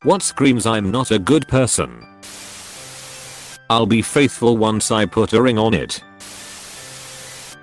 What screams I'm not a good person? I'll be faithful once I put a ring on it.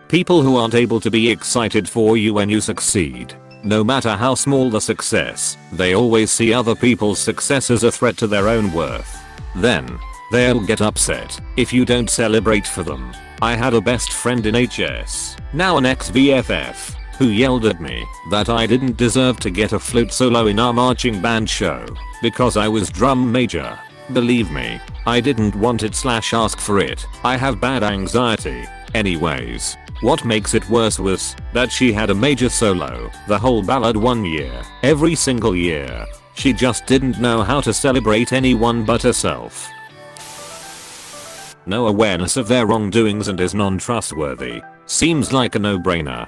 People who aren't able to be excited for you when you succeed. No matter how small the success, they always see other people's success as a threat to their own worth. Then, they'll get upset if you don't celebrate for them. I had a best friend in HS, now an ex-BFF, who yelled at me that I didn't deserve to get a flute solo in our marching band show because I was drum major. Believe me, I didn't want it / ask for it. I have bad anxiety. Anyways, what makes it worse was that she had a major solo, the whole ballad 1 year, every single year. She just didn't know how to celebrate anyone but herself. No awareness of their wrongdoings and is non-trustworthy. Seems like a no-brainer.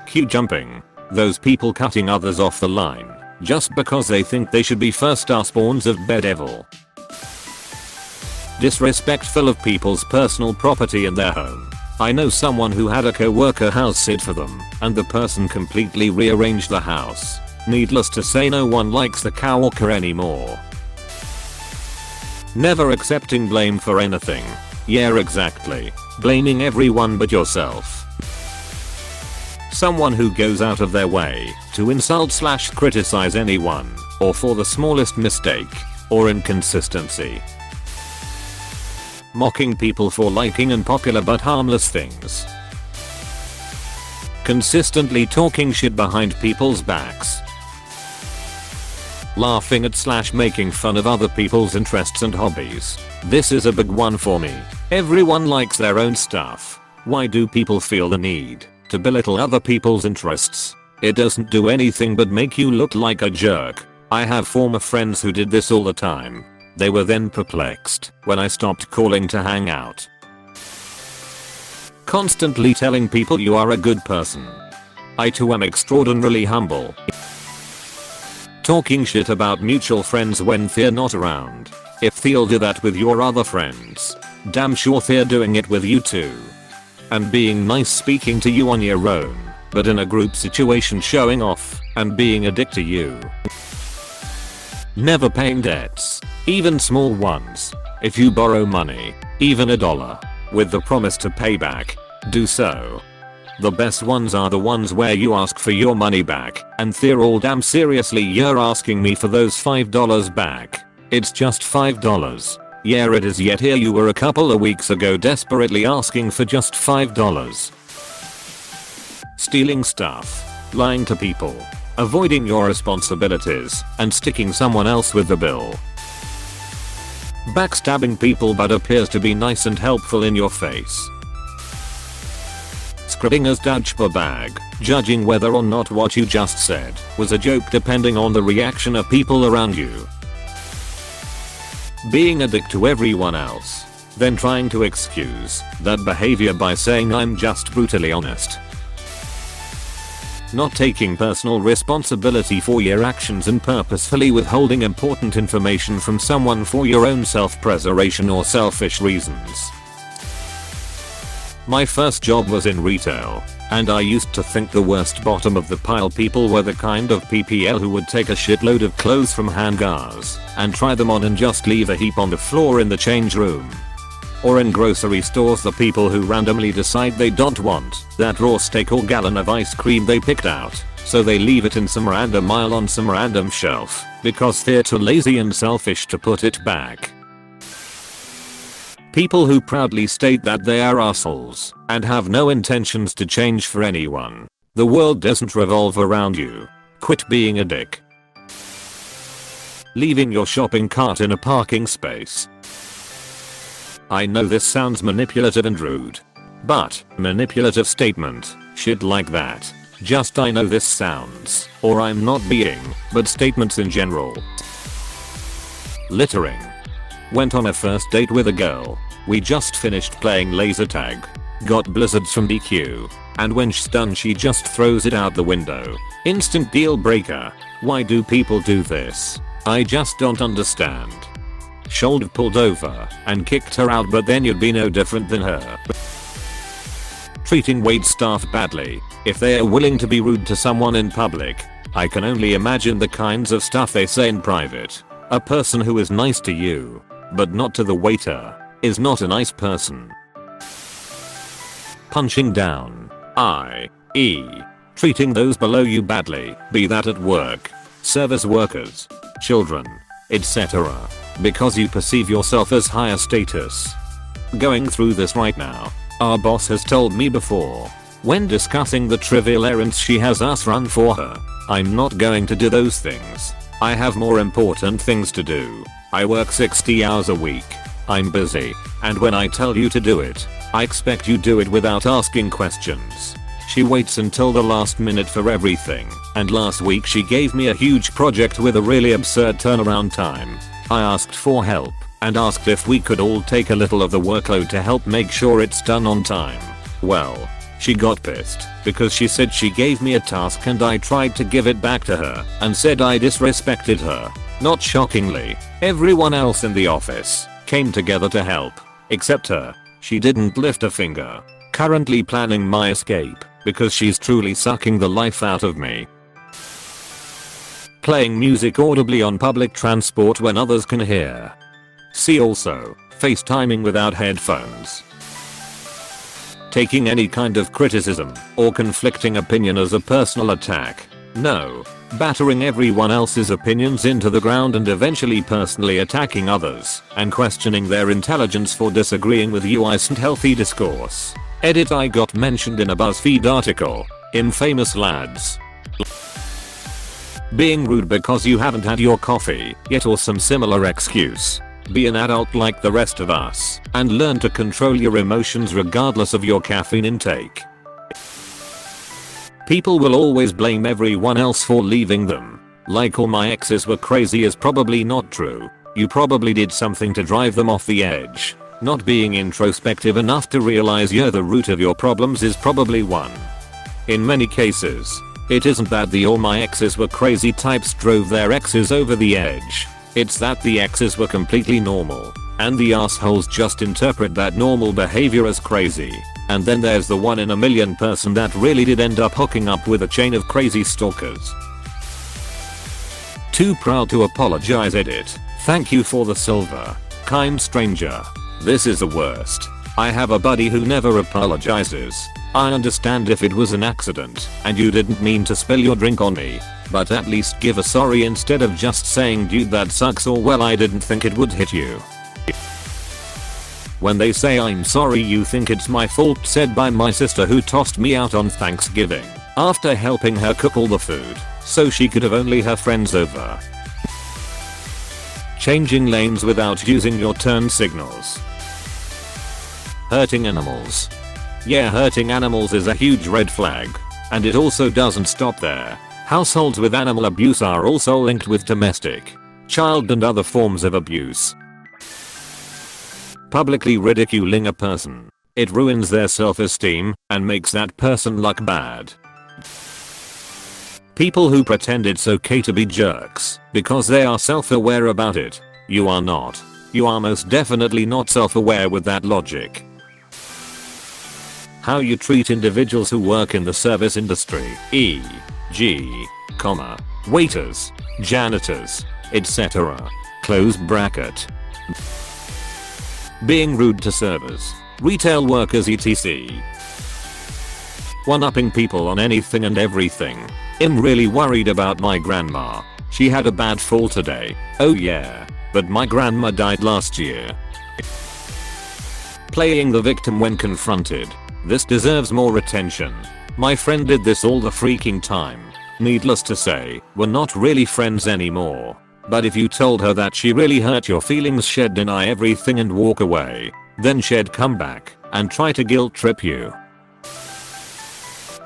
Queue jumping. Those people cutting others off the line just because they think they should be first are spawns of bedevil. Disrespectful of people's personal property in their home. I know someone who had a co-worker house sit for them, and the person completely rearranged the house. Needless to say, no one likes the co-worker anymore. Never accepting blame for anything. Yeah, exactly. Blaming everyone but yourself. Someone who goes out of their way to insult / criticize anyone, or for the smallest mistake or inconsistency. Mocking people for liking unpopular but harmless things. Consistently talking shit behind people's backs. Laughing at / making fun of other people's interests and hobbies. This is a big one for me. Everyone likes their own stuff. Why do people feel the need to belittle other people's interests? It doesn't do anything but make you look like a jerk. I have former friends who did this all the time. They were then perplexed when I stopped calling to hang out. Constantly telling people you are a good person. I too am extraordinarily humble. Talking shit about mutual friends when they're not around. If they'll do that with your other friends, damn sure they're doing it with you too. And being nice speaking to you on your own, but in a group situation showing off and being a dick to you. Never paying debts, even small ones. If you borrow money, even $1, with the promise to pay back, do so. The best ones are the ones where you ask for your money back and they're all damn seriously you're asking me for those $5 back. It's just $5. Yeah, it is, yet here you were a couple of weeks ago desperately asking for just $5. Stealing stuff, lying to people, avoiding your responsibilities, and sticking someone else with the bill. Backstabbing people but appears to be nice and helpful in your face. Scribbling as dodge per bag, judging whether or not what you just said was a joke depending on the reaction of people around you. Being a dick to everyone else, then trying to excuse that behavior by saying I'm just brutally honest. Not taking personal responsibility for your actions and purposefully withholding important information from someone for your own self-preservation or selfish reasons. My first job was in retail, and I used to think the worst bottom of the pile people were the kind of PPL who would take a shitload of clothes from hangars and try them on and just leave a heap on the floor in the change room. Or in grocery stores, the people who randomly decide they don't want that raw steak or gallon of ice cream they picked out, so they leave it in some random aisle on some random shelf because they're too lazy and selfish to put it back. People who proudly state that they are assholes and have no intentions to change for anyone. The world doesn't revolve around you. Quit being a dick. Leaving your shopping cart in a parking space. I know this sounds manipulative and rude, but manipulative statement, shit like that. Just I know this sounds, or I'm not being, but statements in general. Littering. Went on a first date with a girl. We just finished playing laser tag. Got blizzards from BQ. And when she's done she just throws it out the window. Instant deal breaker. Why do people do this? I just don't understand. Should have pulled over and kicked her out, but then you'd be no different than her. Treating wait staff badly. If they are willing to be rude to someone in public, I can only imagine the kinds of stuff they say in private. A person who is nice to you, but not to the waiter, is not a nice person. Punching down. i.e. treating those below you badly, be that at work, service workers, children, etc. because you perceive yourself as higher status. Going through this right now. Our boss has told me before, when discussing the trivial errands she has us run for her, I'm not going to do those things. I have more important things to do. I work 60 hours a week. I'm busy, and when I tell you to do it, I expect you do it without asking questions. She waits until the last minute for everything, and last week she gave me a huge project with a really absurd turnaround time. I asked for help, and asked if we could all take a little of the workload to help make sure it's done on time. Well, she got pissed, because she said she gave me a task and I tried to give it back to her, and said I disrespected her. Not shockingly, everyone else in the office came together to help, except her. She didn't lift a finger. Currently planning my escape, because she's truly sucking the life out of me. Playing music audibly on public transport when others can hear. See also, FaceTiming without headphones. Taking any kind of criticism or conflicting opinion as a personal attack. No. Battering everyone else's opinions into the ground and eventually personally attacking others and questioning their intelligence for disagreeing with you isn't healthy discourse. Edit I got mentioned in a BuzzFeed article. Infamous lads. Being rude because you haven't had your coffee yet or some similar excuse. Be an adult like the rest of us and learn to control your emotions regardless of your caffeine intake. People will always blame everyone else for leaving them. Like all my exes were crazy is probably not true. You probably did something to drive them off the edge. Not being introspective enough to realize you're the root of your problems is probably one. In many cases, it isn't that the all my exes were crazy types drove their exes over the edge. It's that the exes were completely normal, and the assholes just interpret that normal behavior as crazy. And then there's the 1 in a million person that really did end up hooking up with a chain of crazy stalkers. Too proud to apologize. Edit. Thank you for the silver. Kind stranger. This is the worst. I have a buddy who never apologizes. I understand if it was an accident and you didn't mean to spill your drink on me, but at least give a sorry instead of just saying dude that sucks or well I didn't think it would hit you. When they say I'm sorry you think it's my fault, said by my sister who tossed me out on Thanksgiving after helping her cook all the food so she could have only her friends over. Changing lanes without using your turn signals. Hurting animals. Yeah, hurting animals is a huge red flag, and it also doesn't stop there. Households with animal abuse are also linked with domestic, child and other forms of abuse. Publicly ridiculing a person. It ruins their self-esteem and makes that person look bad. People who pretend it's okay to be jerks because they are self-aware about it. You are not. You are most definitely not self-aware with that logic. How you treat individuals who work in the service industry, e.g., waiters, janitors, etc. Close bracket. Being rude to servers, retail workers etc. One-upping people on anything and everything. I'm really worried about my grandma. She had a bad fall today. Oh yeah, but my grandma died last year. Playing the victim when confronted. This deserves more attention. My friend did this all the freaking time. Needless to say, we're not really friends anymore. But if you told her that she really hurt your feelings, she'd deny everything and walk away. Then she'd come back and try to guilt trip you.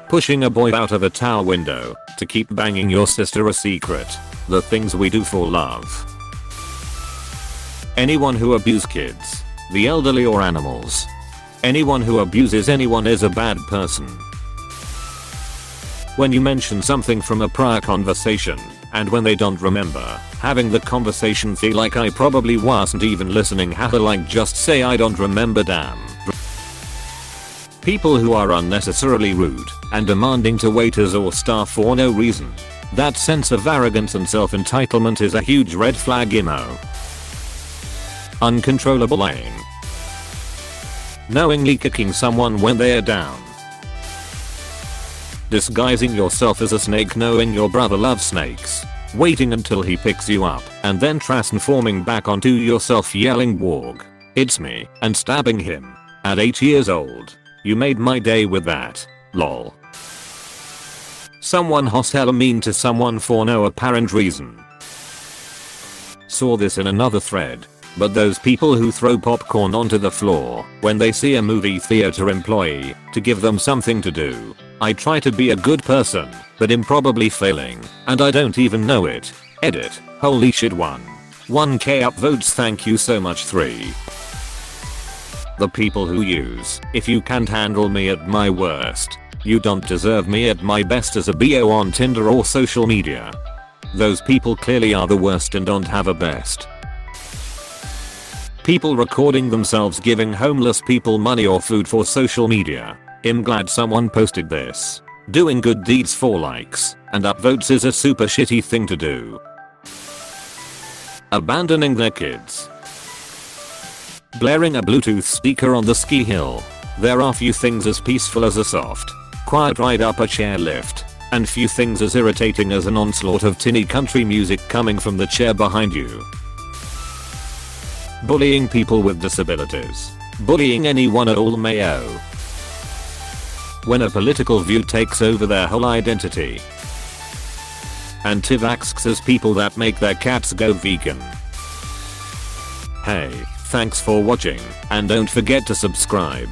Pushing a boy out of a tower window to keep banging your sister a secret. The things we do for love. Anyone who abuses kids, the elderly or animals. Anyone who abuses anyone is a bad person. When you mention something from a prior conversation, and when they don't remember, having the conversation feel like I probably wasn't even listening, haha, like just say I don't remember, damn. People who are unnecessarily rude and demanding to waiters or staff for no reason. That sense of arrogance and self-entitlement is a huge red flag emo. Uncontrollable lying. Knowingly kicking someone when they're down. Disguising yourself as a snake knowing your brother loves snakes. Waiting until he picks you up and then transforming back onto yourself yelling "Warg, it's me," and stabbing him. At 8 years old. You made my day with that. Lol. Someone hostile mean to someone for no apparent reason. Saw this in another thread. But those people who throw popcorn onto the floor when they see a movie theater employee to give them something to do. I try to be a good person, but I'm probably failing, and I don't even know it. Edit. Holy shit 1k upvotes, thank you so much. 3. The people who use, if you can't handle me at my worst, you don't deserve me at my best as a BO on Tinder or social media. Those people clearly are the worst and don't have a best. People recording themselves giving homeless people money or food for social media. I'm glad someone posted this. Doing good deeds for likes and upvotes is a super shitty thing to do. Abandoning their kids. Blaring a Bluetooth speaker on the ski hill. There are few things as peaceful as a soft, quiet ride up a chairlift, and few things as irritating as an onslaught of tinny country music coming from the chair behind you. Bullying people with disabilities. Bullying anyone at all mayo. When a political view takes over their whole identity. Anti-vaxxers, people that make their cats go vegan. Hey, thanks for watching, and don't forget to subscribe.